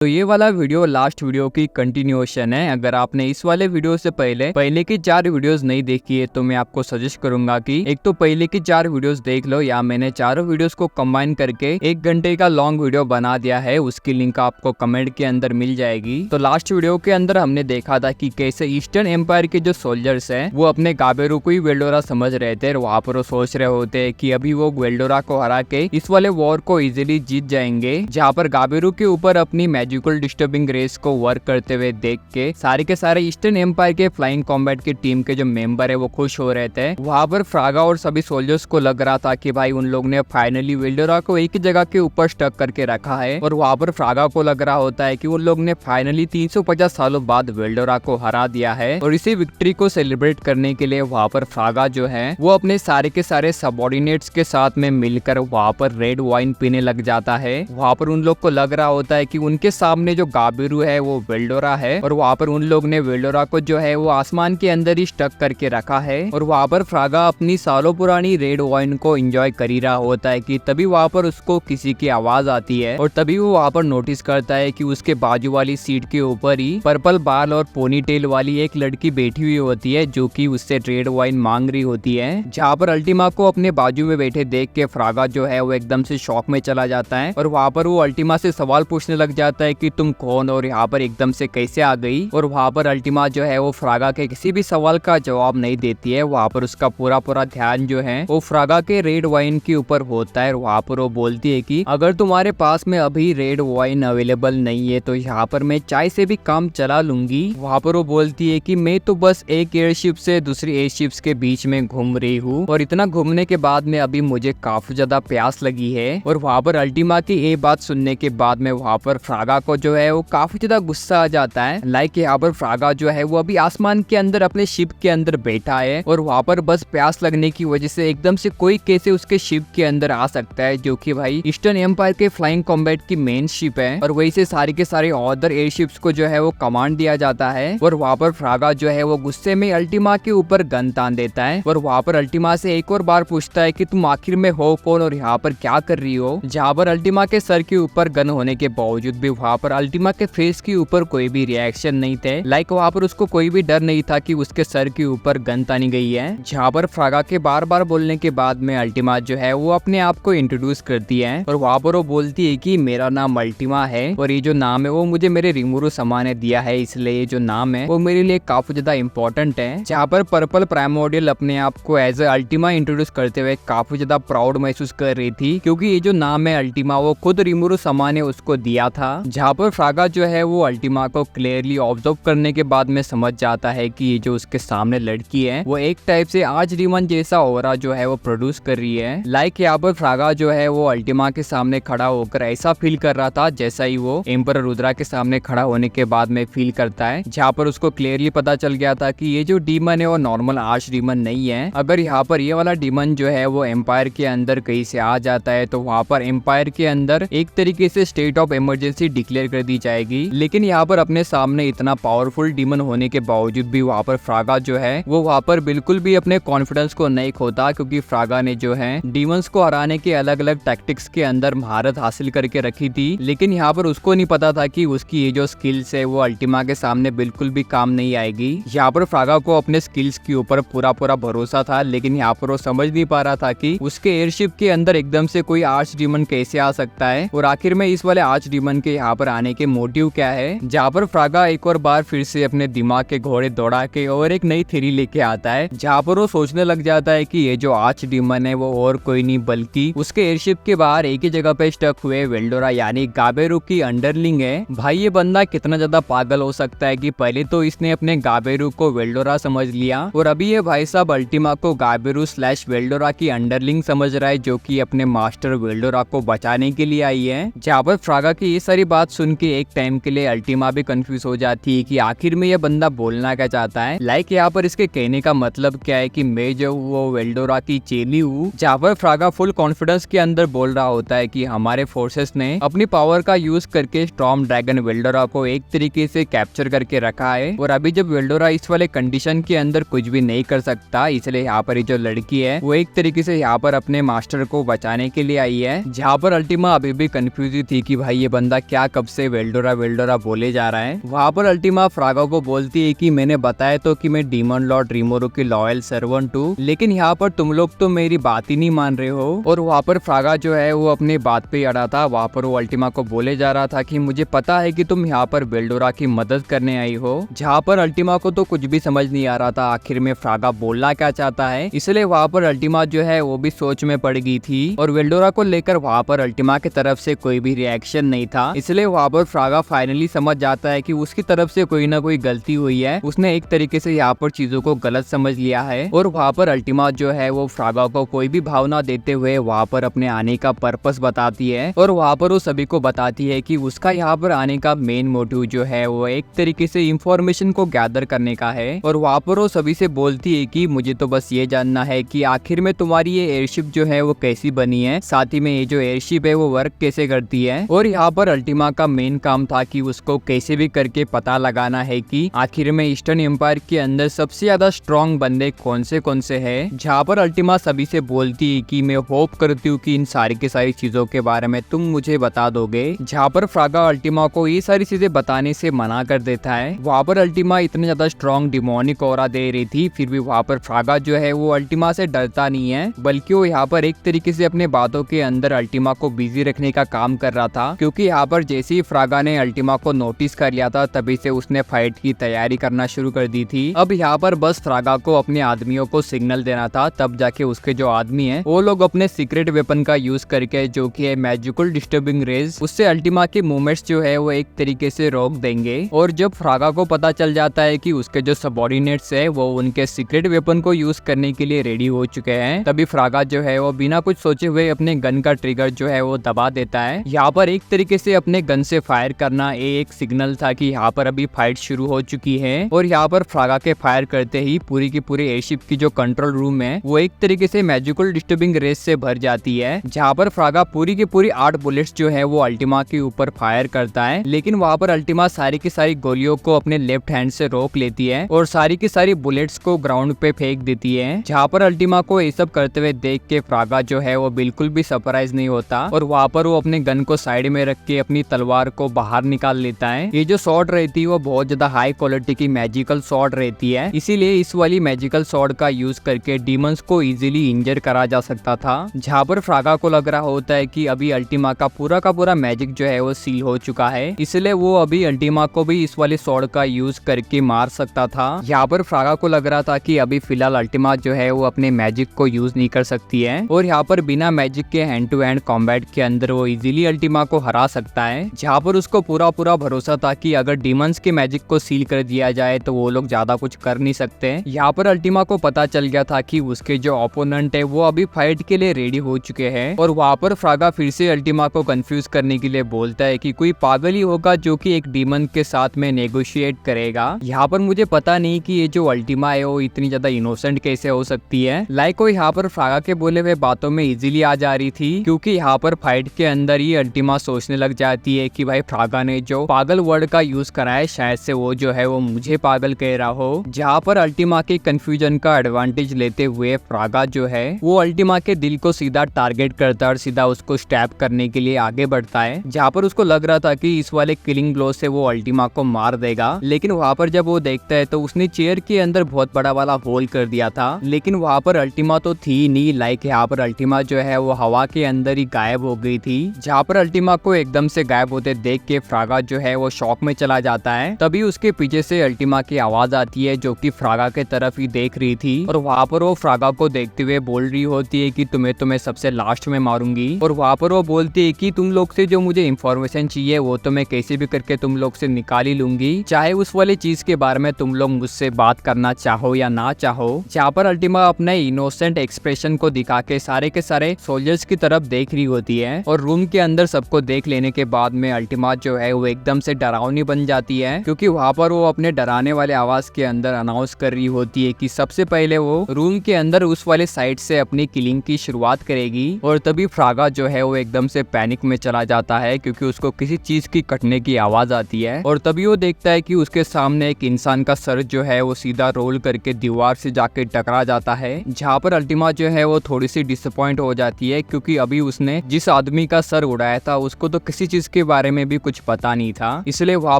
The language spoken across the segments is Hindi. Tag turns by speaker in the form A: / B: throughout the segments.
A: तो ये वाला वीडियो लास्ट वीडियो की कंटिन्यूएशन है। अगर आपने इस वाले वीडियो से पहले की 4 वीडियोस नहीं देखी है तो मैं आपको सजेस्ट करूंगा कि एक तो पहले की 4 वीडियोस देख लो, या मैंने चारों वीडियोस को कंबाइन करके 1 घंटे का लॉन्ग वीडियो बना दिया है, उसकी लिंक आपको कमेंट के अंदर मिल जाएगी। तो लास्ट वीडियो के अंदर हमने देखा था कि कैसे ईस्टर्न एम्पायर के जो सोल्जर्स हैं वो अपने गाबेरू को ही वेल्डोरा समझ रहे थे, और वहाँ पर वो सोच रहे होते हैं कि अभी वो वेल्डोरा को हरा के इस वाले वॉर को इजीली जीत जाएंगे, जहाँ पर गाबेरू के ऊपर अपनी मैजिकल डिस्टर्बिंग रेस को वर्क करते हुए देख के सारे ईस्टर्न एम्पायर के फ्लाइंग कॉम्बैट की टीम के जो मेंबर है वो खुश हो रहे थे। वहाँ पर फ्रागा और सभी सोल्जर्स को लग रहा था कि भाई उन लोग ने फाइनली वेल्डोरा को एक ही जगह के ऊपर स्टक करके रखा है, और वहाँ पर फ्रागा को लग रहा होता है कि उन लोग ने फाइनली 350 सालों बाद वेल्डोरा को हरा दिया है। और इसी विक्ट्री को सेलिब्रेट करने के लिए वहाँ पर फ्रागा जो है वो अपने सारे के सारे सबऑर्डिनेट्स के साथ में मिलकर वहाँ पर रेड वाइन पीने लग जाता है। वहाँ पर उन लोग को लग रहा होता है कि उनके सामने जो गाबेरू है वो वेल्डोरा है, और वहाँ पर उन लोग ने वेल्डोरा को जो है वो आसमान के अंदर ही स्टक करके रखा है। और वहाँ पर फ्रागा अपनी सालों पुरानी रेड वाइन को एंजॉय कर ही रहा होता है कि तभी वहाँ पर उसको किसी की आवाज आती है, और तभी वो वहाँ पर नोटिस करता है कि उसके बाजू वाली सीट के ऊपर ही पर्पल बाल और पोनी टेल वाली एक लड़की बैठी हुई होती है, जो कि उससे रेड वाइन मांग रही होती है। जहाँ पर अल्टीमा को अपने बाजू में बैठे देख के फ्रागा जो है वो एकदम से शॉक में चला जाता है, और वहाँ पर वो अल्टीमा से सवाल पूछने लग जाता है कि तुम कौन और यहाँ पर एकदम से कैसे आ गई। और वहाँ पर अल्टीमा जो है वो फ्रागा के किसी भी सवाल का जवाब नहीं देती है। वहाँ पर उसका पूरा ध्यान जो है वो फ्रागा के रेड वाइन के ऊपर होता है। वहाँ पर वो बोलती है कि अगर तुम्हारे पास में अभी रेड वाइन अवेलेबल नहीं है तो यहाँ पर मैं चाय से भी काम चला लूंगी। वहाँ पर वो बोलती है कि मैं तो बस एक एयरशिप से दूसरी एयरशिप्स के बीच में घूम रही हूँ, और इतना घूमने के बाद में अभी मुझे काफी ज्यादा प्यास लगी है। और वहाँ पर अल्टीमा की ये बात सुनने के बाद में वहाँ पर फ्रागा को जो है वो काफी ज्यादा गुस्सा आ जाता है। लाइक यहाँ पर फ्रागा जो है वो अभी आसमान के अंदर अपने शिप के अंदर बैठा है, और वहाँ पर बस प्यास लगने की वजह से एकदम से कोई कैसे उसके शिप के अंदर आ सकता है, जो कि भाई ईस्टर्न एम्पायर के फ्लाइंग कॉम्बैट की मेन शिप है। और वही से सारी के सारे अदर एयरशिप्स को जो है वो कमांड दिया जाता है। और वहाँ पर फ्रागा जो है वो गुस्से में अल्टीमा के ऊपर गन तान देता है, और वहाँ पर अल्टीमा से एक और बार पूछता है कि तुम आखिर में हो कौन और यहाँ पर क्या कर रही हो। जहाँ पर अल्टीमा के सर के ऊपर गन होने के बावजूद भी वहाँ पर अल्टीमा के फेस के ऊपर कोई भी रिएक्शन नहीं थे। लाइक वहाँ पर उसको कोई भी डर नहीं था कि उसके सर के ऊपर गन तानी गई है। जहाँ पर फ्रागा के बार बोलने के बाद में अल्टीमा जो है वो अपने आप को इंट्रोड्यूस करती है, और वहाँ पर वो बोलती है कि मेरा नाम अल्टीमा है, और ये जो नाम है वो मुझे मेरे रिमोरू समा ने दिया है, इसलिए ये जो नाम है वो मेरे लिए काफी ज्यादा इंपॉर्टेंट है। जहाँ पर पर्पल प्राइमोर्डियल अपने आप को एज ए अल्टीमा इंट्रोड्यूस करते हुए काफी ज्यादा प्राउड महसूस कर रही थी, क्योंकि ये जो नाम है अल्टीमा वो खुद रिमोरू समा ने उसको दिया था। जहाँ पर फ्रागा जो है वो अल्टीमा को क्लियरली ऑब्जर्व करने के बाद में समझ जाता है कि ये जो उसके सामने लड़की है वो एक टाइप से आज रिमन जैसा ऑरा जो है वो प्रोड्यूस कर रही है। लाइक यहाँ पर फ्रागा जो है वो अल्टीमा के सामने खड़ा होकर ऐसा फील कर रहा था जैसा ही वो एम्परर रुद्रा के सामने खड़ा होने के बाद में फील करता है। जहाँ पर उसको क्लियरली पता चल गया था कि ये जो डीमन है वो नॉर्मल आर्च डीमन नहीं है। अगर यहाँ पर ये वाला डीमन जो है वो एम्पायर के अंदर कहीं से आ जाता है तो वहाँ पर एम्पायर के अंदर एक तरीके से स्टेट ऑफ इमरजेंसी डिक्लेयर कर दी जाएगी। लेकिन यहाँ पर अपने सामने इतना पावरफुल डीमन होने के बावजूद भी वहाँ पर फ्रागा जो है वो वहाँ पर बिल्कुल भी अपने कॉन्फिडेंस को नहीं खोता, क्योंकि फ्रागा ने जो है डीमंस को हराने के अलग अलग टैक्टिक्स के अंदर महारत हासिल करके रखी थी। लेकिन यहाँ पर उसको नहीं पता था कि उसकी ये जो स्किल्स है वो अल्टीमा के सामने बिल्कुल भी काम नहीं आएगी। यहाँ पर फ्रागा को अपने स्किल्स के ऊपर पूरा भरोसा था, लेकिन यहाँ पर वो समझ नहीं पा रहा था कि उसके एयरशिप के अंदर एकदम से कोई आर्च डीमन कैसे आ सकता है, और आखिर में इस वाले आर्च डीमन के यहाँ पर आने के मोटिव क्या है। जहाँ पर फ्रागा एक और बार फिर से अपने दिमाग के घोड़े दौड़ा के और एक नई थ्योरी लेके आता है, जहाँ पर वो सोचने लग जाता है कि ये जो आर्च डीमन है वो और कोई नहीं बल्कि उसके एयरशिप के बाहर एक ही जगह पे स्टक हुए वेल्डोरा यानी गाबेरू की अंडरलिंग है। भाई ये बंदा कितना ज्यादा पागल हो सकता है कि पहले तो इसने अपने गाबेरू को वेल्डोरा समझ लिया, और अभी ये भाई साहब अल्टीमा को गाबेरू / वेल्डोरा की अंडरलिंग समझ रहा है, जो कि अपने मास्टर वेल्डोरा को बचाने के लिए आई है। जहाँ पर फ्रागा की ये सारी बात सुन के एक टाइम के लिए अल्टीमा भी कंफ्यूज हो जाती है कि आखिर में ये बंदा बोलना क्या चाहता है। लाइक यहाँ पर इसके कहने का मतलब क्या है कि मैं जो वो वेल्डोरा की चेली हूँ। जहाँ पर फ्रागा फुल कॉन्फिडेंस के अंदर बोल रहा होता है कि हमारे फोर्सेस ने अपनी पावर का यूज करके स्टॉर्म ड्रैगन वेल्डोरा को एक तरीके से कैप्चर करके रखा है, और अभी जब वेल्डोरा इस वाले कंडीशन के अंदर कुछ भी नहीं कर सकता, इसलिए यहाँ पर जो लड़की है वो एक तरीके से यहाँ पर अपने मास्टर को बचाने के लिए आई है। जहाँ पर अल्टीमा अभी भी कंफ्यूज थी कि भाई ये बंदा क्या कब से वेल्डोरा वेल्डोरा बोले जा रहा है। वहाँ पर अल्टीमा फ्रागा को बोलती है कि मैंने बताया तो कि मैं डीमन लॉर्ड रिमोरू की लॉयल सर्वेंट हूँ, लेकिन यहाँ पर तुम लोग तो मेरी बात ही नहीं मान रहे हो। और वहाँ पर फ्रागा जो है वो अपनी बात पे अड़ा था। वहाँ पर वो अल्टीमा को बोले जा रहा था कि मुझे पता है कि तुम यहाँ पर वेल्डोरा की मदद करने आई हो। जहाँ पर अल्टीमा को तो कुछ भी समझ नहीं आ रहा था आखिर में फ्रागा बोलना क्या चाहता है, इसलिए वहाँ पर अल्टीमा जो है वो भी सोच में पड़ गई थी। और वेल्डोरा को लेकर वहाँ पर अल्टीमा की तरफ से कोई भी रिएक्शन नहीं था, इसलिए वहाँ पर फ्रागा फाइनली समझ जाता है कि उसकी तरफ से कोई ना कोई गलती हुई है। उसने एक तरीके से यहाँ पर चीजों को गलत समझ लिया है। और वहाँ पर अल्टीमा जो है वो फ्रागा को कोई भी भावना देते हुए वहाँ पर अपने आने का पर्पस बताती है। और वहाँ पर वो सभी को बताती है कि उसका यहाँ पर आने का मेन मोटिव जो है वो एक तरीके से इंफॉर्मेशन को गैदर करने का है। और वहाँ पर वो सभी से बोलती है कि मुझे तो बस ये जानना है कि आखिर में तुम्हारी ये एयरशिप जो है वो कैसी बनी है, साथ ही में ये जो एयरशिप है वो वर्क कैसे करती है। और यहाँ पर अल्टीमा का मेन काम था कि उसको कैसे भी करके पता लगाना है कि आखिर में ईस्टर्न एम्पायर के अंदर सबसे ज्यादा स्ट्रॉन्ग बंदे कौन से हैं। जहाँ पर अल्टीमा सभी से बोलती है कि मैं होप करती हूँ कि इन सारी की सारी चीजों के बारे में तुम मुझे बता दोगे। जहाँ पर फ्रागा अल्टीमा को ये सारी चीजें बताने से मना कर देता है। वहाँ पर अल्टीमा इतने ज्यादा स्ट्रॉन्ग डिमोनिक ऑरा दे रही थी, फिर भी वहाँ पर फ्रागा जो है वो अल्टीमा से डरता नहीं है, बल्कि वो यहाँ पर एक तरीके से अपने बातों के अंदर अल्टीमा को बिजी रखने का काम कर रहा था। क्योंकि यहाँ पर जैसे ही फ्रागा ने अल्टीमा को नोटिस कर लिया था तभी से उसने फाइट की तैयारी करना शुरू कर दी थी। अब यहाँ पर बस फ्रागा को अपने आदमियों को सिग्नल देना था, तब जाके उसके जो आदमी है वो लोग अपने सीक्रेट वेपन का यूज करके, जो कि है मैजिकल डिस्टर्बिंग रेज, उससे अल्टीमा के मूवमेंट्स जो है वो एक तरीके से रोक देंगे। और जब फ्रागा को पता चल जाता है कि उसके जो सबऑर्डिनेट्स है वो उनके सीक्रेट वेपन को यूज करने के लिए रेडी हो चुके हैं, तभी फ्रागा जो है वो बिना कुछ सोचे हुए अपने गन का ट्रिगर जो है वो दबा देता है। यहाँ पर एक तरीके से अपने गन से फायर करना एक सिग्नल था कि यहाँ पर अभी फाइट शुरू हो चुकी है। और यहाँ पर फ्रागा के फायर करते ही पूरी की पूरी एयरशिप की जो कंट्रोल रूम है वो एक तरीके से मैजिकल डिस्टर्बिंग रेस से भर जाती है। जहाँ पर फ्रागा पूरी की पूरी 8 बुलेट्स जो है वो अल्टीमा के ऊपर फायर करता है, लेकिन वहाँ पर अल्टीमा सारी की सारी गोलियों को अपने लेफ्ट हैंड से रोक लेती है और सारी की सारी बुलेट्स को ग्राउंड पे फेंक देती है। जहाँ पर अल्टीमा को ये सब करते हुए देख के फ्रागा जो है वो बिल्कुल भी सरप्राइज नहीं होता और वहाँ पर वो अपने गन को साइड में रख के अपनी तलवार को बाहर निकाल लेता है। ये जो शॉट रहती है वो बहुत ज्यादा हाई क्वालिटी की मैजिकल शॉट रहती है, इसीलिए इस वाली मैजिकल शॉट का यूज करके डीमंस को इजीली इंजर करा जा सकता था। जहाँ पर फ्रागा को लग रहा होता है कि अभी अल्टीमा का पूरा मैजिक जो है वो सील हो चुका है, इसलिए वो अभी अल्टीमा को भी इस वाले शॉट का यूज करके मार सकता था। यहाँ पर फ्रागा को लग रहा था कि अभी फिलहाल अल्टीमा जो है वो अपने मैजिक को यूज नहीं कर सकती है और यहाँ पर बिना मैजिक के हैंड टू हैंड कॉम्बैट के अंदर वो इजीली अल्टीमा को हरा सकता है। जहाँ पर उसको पूरा भरोसा था कि अगर डीमंस के मैजिक को सील कर दिया जाए तो वो लोग ज्यादा कुछ कर नहीं सकते। यहाँ पर अल्टीमा को पता चल गया था कि उसके जो ओपोनेंट है वो अभी फाइट के लिए रेडी हो चुके हैं और वहाँ पर फ्रागा फिर से अल्टीमा को कंफ्यूज करने के लिए बोलता है कि कोई पागल ही होगा जो कि एक डीमन के साथ में नेगोशिएट करेगा। यहाँ पर मुझे पता नहीं कि ये जो अल्टीमा है वो इतनी ज्यादा इनोसेंट कैसे हो सकती है। लाइक वो यहाँ पर फ्रागा के बोले हुए बातों में इजीली आ जा रही थी, क्योंकि यहाँ पर फाइट के अंदर ही अल्टीमा सोचने लग जाती है कि भाई फ्रागा ने जो पागल वर्ड का यूज करा है शायद से वो जो है वो मुझे पागल कह रहा हो। जहाँ पर अल्टीमा के कंफ्यूजन का एडवांटेज लेते हुए फ्रागा जो है वो अल्टीमा के दिल को सीधा टारगेट करता है और सीधा उसको स्टैप करने के लिए आगे बढ़ता है। जहाँ पर उसको लग रहा था कि इस वाले किलिंग ब्लो से वो अल्टीमा को मार देगा, लेकिन वहाँ पर जब वो देखता है तो उसने चेयर के अंदर बहुत बड़ा वाला होल कर दिया था, लेकिन वहाँ पर अल्टीमा तो थी नहीं। लाइक यहाँ पर अल्टीमा जो है वो हवा के अंदर ही गायब हो गई थी। जहाँ पर अल्टीमा को एकदम से गायब होते देख के फ्रागा जो है वो शॉक में चला जाता है। तभी उसके पीछे से अल्टीमा की आवाज आती है जो कि फ्रागा के तरफ ही देख रही थी और वहाँ पर वो फ्रागा को देखते हुए बोल रही होती है कि तुम्हें सबसे लास्ट में मारूंगी। और वहाँ पर वो बोलती है कि तुम लोग से जो मुझे इन्फॉर्मेशन चाहिए वो तो मैं कैसे भी करके तुम लोग से निकाल ही लूंगी, चाहे उस वाले चीज के बारे में तुम लोग मुझसे बात करना चाहो या ना चाहो। जहाँ पर अल्टीमा अपने इनोसेंट एक्सप्रेशन को दिखा के सारे सोल्जर्स की तरफ देख रही होती है और रूम के अंदर सबको देख लेने के बाद में अल्टीमा जो है वो एकदम से डरावनी बन जाती है, क्योंकि वहाँ पर वो अपने डराने वाले आवाज के अंदर अनाउंस कर रही होती है कि सबसे पहले वो रूम के अंदर उस वाले साइड से अपनी किलिंग की शुरुआत करेगी। और तभी फ्रागा जो है वो एकदम से पैनिक में चला जाता है, क्योंकि उसको किसी चीज की कटने की आवाज आती है और तभी वो देखता है कि उसके सामने एक इंसान का सर जो है वो सीधा रोल करके दीवार से जाके टकरा जाता है। जहाँ पर अल्टीमा जो है वो थोड़ी सी डिसअपॉइंट हो जाती है, क्योंकि अभी उसने जिस आदमी का सर उड़ाया था उसको तो किसी चीज के बारे में भी कुछ पता नहीं था। इसलिए वहाँ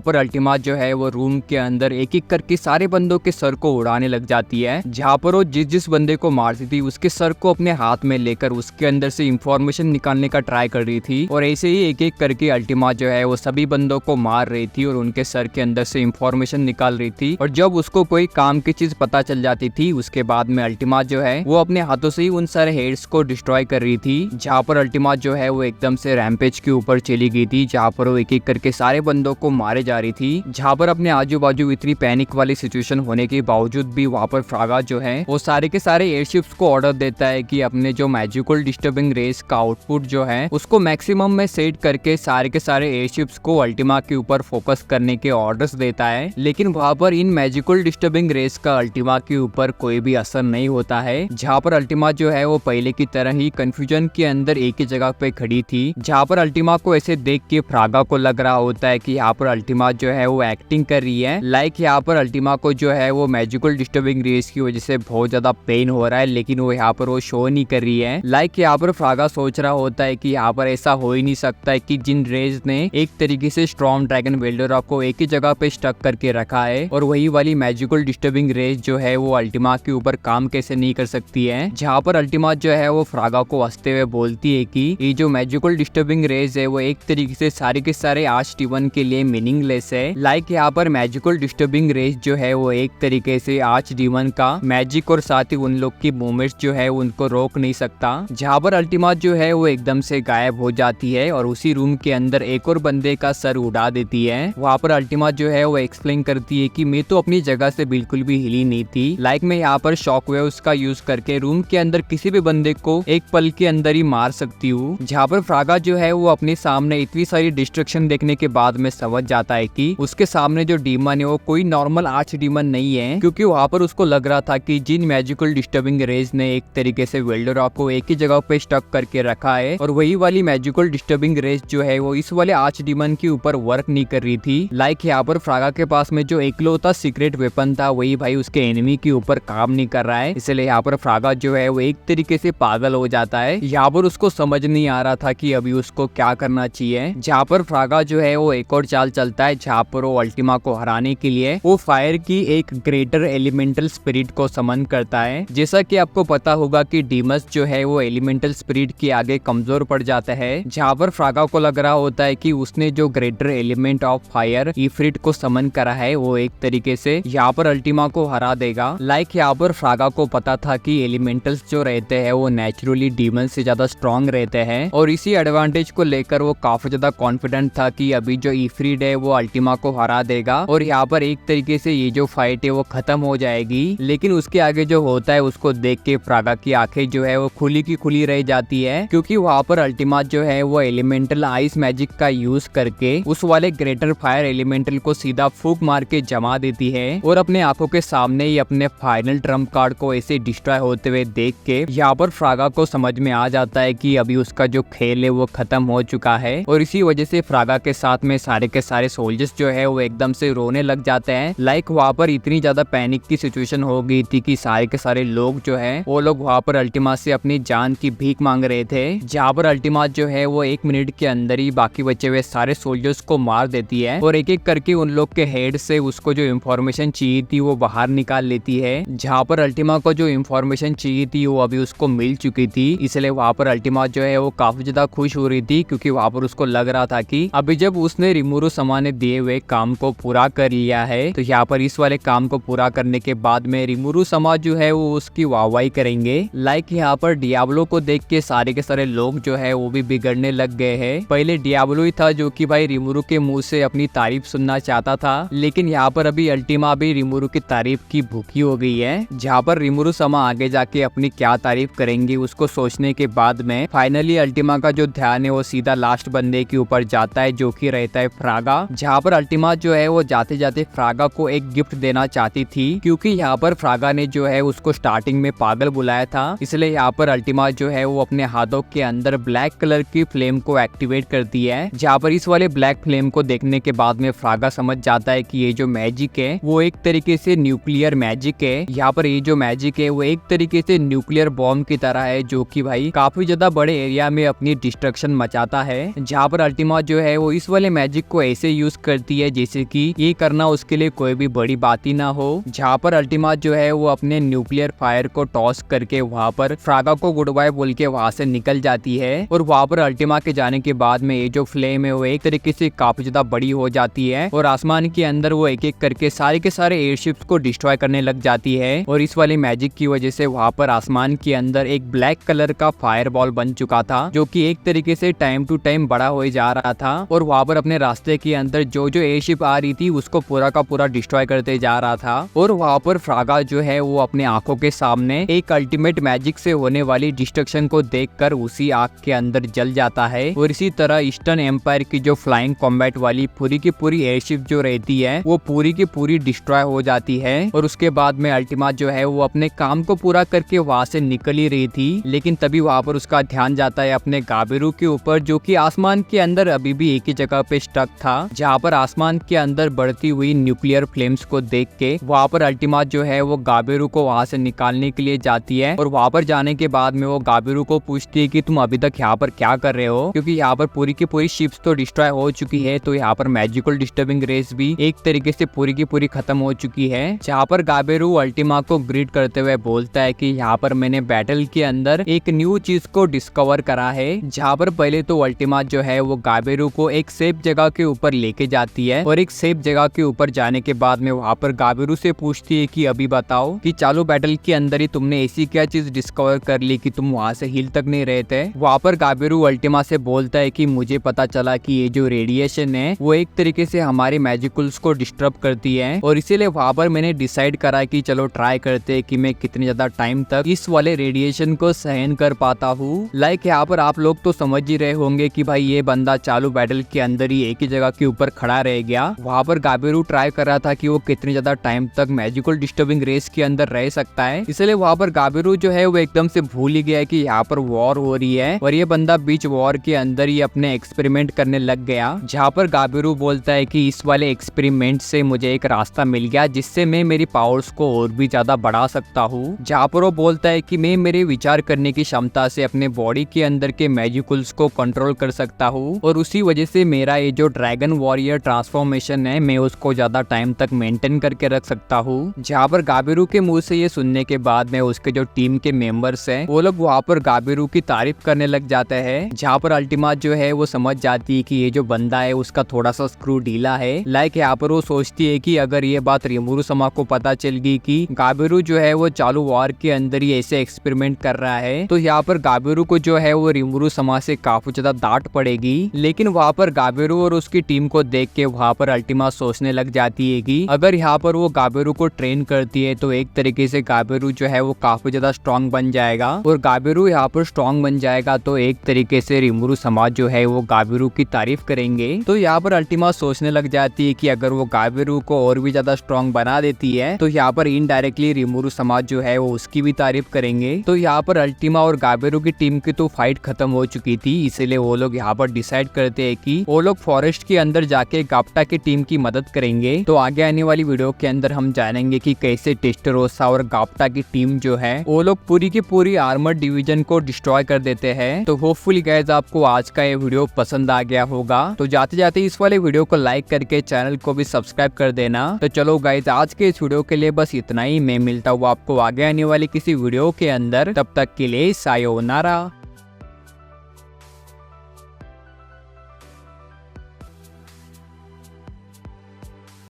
A: पर अल्टीमा जो है वो रूम के अंदर एक एक करके सारे बंदों के सर को उड़ाने लग जाती है। जहाँ पर वो जिस जिस बंदे को मारती थी उसके सर को अपने हाथ में लेकर उसके अंदर से इंफॉर्मेशन निकालने का ट्राई कर रही थी। और ऐसे ही एक एक करके अल्टीमा जो है वो सभी बंदों को मार रही थी और उनके सर के अंदर से इंफॉर्मेशन निकाल रही थी। और जब उसको कोई काम की चीज पता चल जाती थी उसके बाद में अल्टीमा जो है वो अपने हाथों से ही उन सारे हेड्स को डिस्ट्रॉय कर रही थी। जहाँ पर अल्टीमा जो है वो एकदम से रैम्पेज के ऊपर चली गई थी, जहाँ पर वो एक एक करके सारे बंदों को मारे जा रही थी। जहाँ पर अपने आजू बाजू इतनी पैनिक वाली सिचुएशन होने के बावजूद भी वहाँ पर फ्रागा जो है वो सारे के सारे एयरशिप्स को ऑर्डर देता है कि अपने जो मैजिकल डिस्टर्बिंग रेस का आउटपुट जो है उसको मैक्सिमम में सेट करके सारे के सारे एयरशिप्स को अल्टीमा के ऊपर फोकस करने के ऑर्डर्स देता है। लेकिन वहाँ पर इन मैजिकल डिस्टर्बिंग रेस का अल्टीमा के ऊपर कोई भी असर नहीं होता है। जहाँ पर अल्टीमा जो है वो पहले की तरह ही कंफ्यूजन के अंदर एक ही जगह पे खड़ी थी। जहाँ पर अल्टीमा को ऐसे देख के फ्रागा को लग रहा होता है कि यहाँ पर अल्टीमा जो है वो एक्टिंग कर रही है। लाइक यहाँ पर अल्टीमा को जो है वो मैजिकल डिस्टर्बिंग रेस की वजह से बहुत ज्यादा पेन हो रहा है, लेकिन वो यहाँ पर वो शो नहीं कर रही है। लाइक यहाँ पर फ्रागा सोच रहा होता है कि यहाँ पर ऐसा हो ही नहीं सकता है कि जिन रेज ने एक तरीके से स्टॉर्म ड्रैगन वेल्डोरा को एक ही जगह पे स्टक करके रखा है और वही वाली मैजिकल डिस्टर्बिंग रेस जो है वो अल्टीमा के ऊपर काम कैसे नहीं कर सकती है। जहाँ पर अल्टीमा जो है वो फ्रागा को हंसते हुए बोलती है कि ये जो मैजिकल डिस्टर्बिंग रेस है वो एक तरीके से सारे के सारे आर्च डीमन के लिए मीनिंगलेस है। लाइक यहाँ पर मैजिकल डिस्टर्बिंग रेस जो है वो एक तरीके से आर्च डीमन का मैजिक और साथ ही उन लोग की मूवमेंट्स जो है उनको रोक नहीं सकता। जहाँ पर अल्टीमा जो है वो एकदम से गायब हो जाती है और उसी रूम के अंदर एक और बंदे का सर उड़ा देती है। वहाँ पर अल्टीमा जो है वो एक्सप्लेन करती है कि मैं तो अपनी जगह से बिल्कुल भी हिली नहीं थी। लाइक मैं यहाँ पर शॉक वेव्स का यूज करके रूम के अंदर किसी भी बंदे को एक पल के अंदर ही मार सकती हूँ। जहाँ पर फ्रागा जो है वो अपने सामने इतनी सारी डिस्ट्रक्शन देखने के बाद में समझ जाता है कि उसके सामने जो डीमन है वो कोई नॉर्मल आर्च डीमन नहीं है, क्योंकि वहाँ पर उसको लग रहा था कि जिन मैजिकल डिस्टर्बिंग रेज ने एक तरीके से वेल्डोरा को एक ही जगह पे स्टक करके रखा है और वही वाली मैजिकल डिस्टर्बिंग रेज जो है वो इस वाले आर्च डीमन के ऊपर वर्क नहीं कर रही थी। लाइक यहाँ पर फ्रागा के पास में जो इकलौता सीक्रेट वेपन था वही भाई उसके एनिमी के ऊपर काम नहीं कर रहा है। इसलिए यहाँ पर फ्रागा जो है वो एक तरीके से पागल हो जाता है। यहाँ पर उसको समझ नहीं आ रहा था कि अभी उसको क्या करना चाहिए। जहाँ पर फ्रागा जो है वो एक और चाल चलता है, जहाँ पर वो अल्टीमा को हराने के लिए वो फायर की एक ग्रेटर एलिमेंटल स्पिरिट को समन करता है। जैसा कि आपको पता होगा कि डीमस जो है वो एलिमेंटल स्पिरिट के आगे कमजोर पड़ जाता है। जहाँ पर फ्रागा को लग रहा होता है कि उसने जो ग्रेटर एलिमेंट ऑफ फायर इफ्रिट को समन करा है वो एक तरीके से यहाँ पर अल्टीमा को हरा देगा। लाइक यहाँ पर फ्रागा को पता था कि एलिमेंटल्स जो रहते हैं वो नेचुरली डीमन से ज्यादा स्ट्रॉन्ग रहते हैं और इसी एडवांटेज को लेकर वो काफी ज्यादा कॉन्फिडेंट था कि अभी जो इफ्रिट है वो अल्टीमा को हरा देगा और यहाँ पर एक तरीके से ये जो फाइट है वो खत्म हो जाएगी। लेकिन उसके आगे जो होता है उसको देख के फ्रागा की आंखें जो है वो खुली की खुली रह जाती है, क्योंकि वहाँ पर अल्टीमा जो है वो एलिमेंटल आइस मैजिक का यूज करके उस वाले ग्रेटर फायर एलिमेंटल को सीधा फूक मार के जमा देती है और अपने आंखों के सामने ही अपने फाइनल ट्रम्प कार्ड को ऐसे डिस्ट्रॉय होते हुए देख के यहाँ पर फ्रागा को समझ में आ जाता है कि अभी उसका जो खेल है वो खत्म हो चुका है। और इसी वजह से फ्रागा के साथ में सारे के सारे सोल्जर्स जो है वो एकदम से रोने लग जाते हैं। लाइक वहाँ पर इतनी ज्यादा पैनिक की सिचुएशन हो गई थी कि सारे के सारे लोग जो है वो लोग वहाँ पर अल्टीमा से अपनी जान की भीख मांग रहे थे। जहाँ पर अल्टीमा जो है वो 1 मिनट के अंदर ही बाकी बचे हुए सारे सोल्जर्स को मार देती है और एक एक करके उन लोग के हेड से उसको जो इन्फॉर्मेशन चाहिए थी वो बाहर निकाल लेती है। जहाँ पर अल्टीमा को जो इन्फॉर्मेशन चाहिए थी वो अभी उसको मिल चुकी थी, इसलिए वहाँ पर अल्टीमा जो है वो काफी ज्यादा खुश हो रही थी, क्योंकि वहाँ पर उसको लग रहा था कि अभी जब उसने रिमूरू समा ने दिए हुए काम को पूरा कर लिया है तो यहाँ पर इस वाले काम को पूरा करने के बाद में रिमूरू समा जो है वो उसकी वाहवाही करेंगे। लाइक यहाँ पर डियाब्लो को देख के सारे के सारे लोग जो है वो भी बिगड़ने लग गए हैं। पहले डियाब्लो ही था जो कि भाई रिमूरू के मुंह से अपनी तारीफ सुनना चाहता था, लेकिन यहाँ पर अभी अल्टीमा भी रिमूरू की तारीफ की भूखी हो गई है। जहाँ पर रिमूरू समा आगे जाके अपनी क्या तारीफ करेंगे उसको सोचने के बाद में फाइनली अल्टीमा का जो ध्यान है वो सीधा लास्ट बंदे के ऊपर जाता है जो कि रहता है फ्रागा। जहाँ पर अल्टीमा जो है वो जाते जाते फ्रागा को एक गिफ्ट देना चाहती थी, क्योंकि यहाँ पर फ्रागा ने जो है उसको स्टार्टिंग में पागल बुलाया था। इसलिए यहाँ पर अल्टीमा जो है वो अपने हाथों के अंदर ब्लैक कलर की फ्लेम को एक्टिवेट करती है। जहाँ पर इस वाले ब्लैक फ्लेम को देखने के बाद में फ्रागा समझ जाता है कि ये जो मैजिक है वो एक तरीके से न्यूक्लियर मैजिक है। यहाँ पर ये जो मैजिक है वो एक तरीके से न्यूक्लियर बॉम्ब की तरह है जो कि भाई काफी ज्यादा बड़े एरिया में अपनी डिस्ट्रक्शन मचाता है। जहाँ पर अल्टीमा जो है वो इस वाले मैजिक को ऐसे यूज करती है जैसे कि ये करना उसके लिए कोई भी बड़ी बात ही ना हो। जहाँ पर अल्टीमा जो है वो अपने न्यूक्लियर फायर को टॉस करके वहाँ पर फ्रागा को गुड बाय बोल के वहाँ से निकल जाती है और वहाँ पर अल्टीमा के जाने के बाद में ये जो फ्लेम है वो एक तरीके से काफी ज्यादा बड़ी हो जाती है और आसमान के अंदर वो एक एक करके सारे के सारे एयरशिप्स को डिस्ट्रॉय करने लग जाती है। और इस वाली मैजिक की वजह से वहाँ पर आसमान के अंदर एक ब्लैक कलर का फायर बॉल बन चुका था जो कि एक तरीके से टाइम टू टाइम बड़ा हो जा रहा था और वहाँ पर अपने रास्ते के अंदर जो जो एयरशिप आ रही थी उसको पूरा का पूरा डिस्ट्रॉय करते जा रहा था। और वहाँ पर फ्रागा जो है वो अपने आंखों के सामने एक अल्टीमेट मैजिक से होने वाली डिस्ट्रक्शन को देखकर उसी आग के अंदर जल जाता है। और इसी तरह ईस्टर्न एम्पायर की जो फ्लाइंग कॉम्बैट वाली पूरी की पूरी एयरशिप जो रहती है वो पूरी की पूरी डिस्ट्रॉय हो जाती है। और उसके बाद में अल्टीमा जो है वो अपने काम को पूरा करके वहाँ से निकल ही रही थी, लेकिन तभी वहाँ पर उसका ध्यान जाता है अपने गाबेरू के ऊपर जो कि आसमान के अंदर अभी भी एक ही जगह पे स्टक था। जहाँ पर आसमान के अंदर बढ़ती हुई न्यूक्लियर फ्लेम्स को देख के वहाँ पर अल्टीमा जो है वो गाबेरू को वहाँ से निकालने के लिए जाती है। और वहाँ पर जाने के बाद में वो गाबेरू को पूछती है कि तुम अभी तक यहाँ पर क्या कर रहे हो, क्योंकि यहाँ पर पूरी की पूरी शिप्स तो डिस्ट्रॉय हो चुकी है, तो यहाँ पर मैजिकल डिस्टर्बिंग रेस भी एक तरीके से पूरी की पूरी खत्म हो चुकी है। जहाँ पर गाबेरू अल्टीमा को ग्रीट करते हुए बोलता है कि यहाँ पर मैंने बैटल के अंदर एक न्यू चीज को डिस्कवर करा है। जहाँ पर पहले तो अल्टीमा जो है वो गाबेरू को एक सेफ जगह के ऊपर लेके जाती है और एक सेफ जगह के ऊपर जाने के बाद में वहाँ पर गाबेरू से पूछती है कि अभी बताओ कि चालू बैटल के अंदर ही तुमने ऐसी क्या चीज डिस्कवर कर ली कि तुम वहाँ से हिल तक नहीं रहे थे। वहाँ पर गाबेरू अल्टीमा से बोलता है कि मुझे पता चला कि ये जो रेडिएशन है वो एक तरीके से हमारे मैजिकल्स को डिस्टर्ब करती है और इसीलिए वहाँ पर मैंने डिसाइड करा कि चलो ट्राई करते हैं कि मैं कितने ज्यादा टाइम तक इस वाले रेडिएशन को सहन कर पाता हूँ। लाइक यहाँ पर आप लोग तो समझ ही रहे होंगे कि भाई ये बंदा चालू बैटल के अंदर ही एक ही जगह के ऊपर खड़ा रह गया। वहाँ पर गाबेरू ट्राई कर रहा था कि वो कितने ज्यादा टाइम तक मैजिकल डिस्टर्बिंग रेस के अंदर रह सकता है, इसलिए वहाँ पर गाबेरू जो है वो एकदम से भूल ही गया कि यहाँ पर वॉर हो रही है और ये बंदा बीच वॉर के अंदर ही अपने एक्सपेरिमेंट करने लग गया। जहाँ पर गाबेरू बोलता है कि इस वाले एक्सपेरिमेंट से मुझे एक रास्ता मिल गया जिससे मैं मेरी पावर्स को और भी ज्यादा बढ़ा सकता हूँ। जहाँ पर वो बोलता है कि मैं मेरे विचार करने की क्षमता से अपने बॉडी के अंदर के मैजिकल्स को कंट्रोल कर सकता हूँ और उसी वजह से मेरा ये जो ड्रैगन वॉरियर ट्रांसफॉर्मेशन है मैं उसको ज्यादा टाइम तक मेंटेन करके रख सकता हूँ। जहाँ पर गाबेरू के मुंह से ये सुनने के बाद में उसके जो टीम के मेंबर्स हैं वो लोग वहाँ पर गाबेरू की तारीफ करने लग जाते हैं। जहाँ पर अल्टीमा जो है वो समझ जाती है कि ये जो बंदा है उसका थोड़ा सा स्क्रू ढीला है। लाइक यहाँ पर वो सोचती है कि अगर ये बात रिमुरु समा को पता चल गई कि गाबेरू जो है वो चालू वॉर के अंदर ही ऐसे एक्सपेरिमेंट कर रहा है तो यहाँ पर गाबेरू को जो है वो रिमुरु समा से काफी ज्यादा डांट पड़ेगी। लेकिन वहाँ पर गाबेरू और उसकी टीम को देख के वहाँ पर अल्टीमा सोचने लग जाती है कि अगर यहाँ पर वो गाबेरू को ट्रेन करती है तो एक तरीके से गाबेरू जो है वो काफी ज्यादा स्ट्रॉन्ग बन जाएगा और गाबेरू यहाँ पर स्ट्रॉन्ग बन जाएगा तो एक तरीके से रिमुरु समाज जो है वो गाबेरू की तारीफ करेंगे। तो यहाँ पर अल्टीमा सोचने लग जाती है कि अगर वो गाबेरू को और भी ज्यादा स्ट्रॉन्ग बना देती है तो यहाँ पर इनडायरेक्टली रिमुरु समाज जो है वो उसकी भी तारीफ करेंगे। तो यहाँ पर अल्टीमा और गाबेरू की टीम की तो फाइट खत्म हो चुकी थी, इसलिए वो लोग यहाँ पर डिसाइड करते हैं कि वो लोग फॉरेस्ट के अंदर जाके गाप्टा की टीम की मदद करेंगे। तो आगे आने वाली वीडियो के अंदर हम जानेंगे कि कैसे टेस्टेरोसा और गाप्टा की टीम जो है वो लोग पूरी की पूरी आर्मर डिवीजन को डिस्ट्रॉय कर देते हैं। तो होपफुली गाइस आपको आज का ये वीडियो पसंद आ गया होगा। तो जाते जाते इस वाले वीडियो को लाइक करके चैनल को भी सब्सक्राइब कर देना। तो चलो गाइस आज के इस वीडियो के लिए बस इतना ही। मैं मिलता हूँ आपको आगे आने वाली किसी वीडियो के अंदर, तब तक के लिए सायोनारा।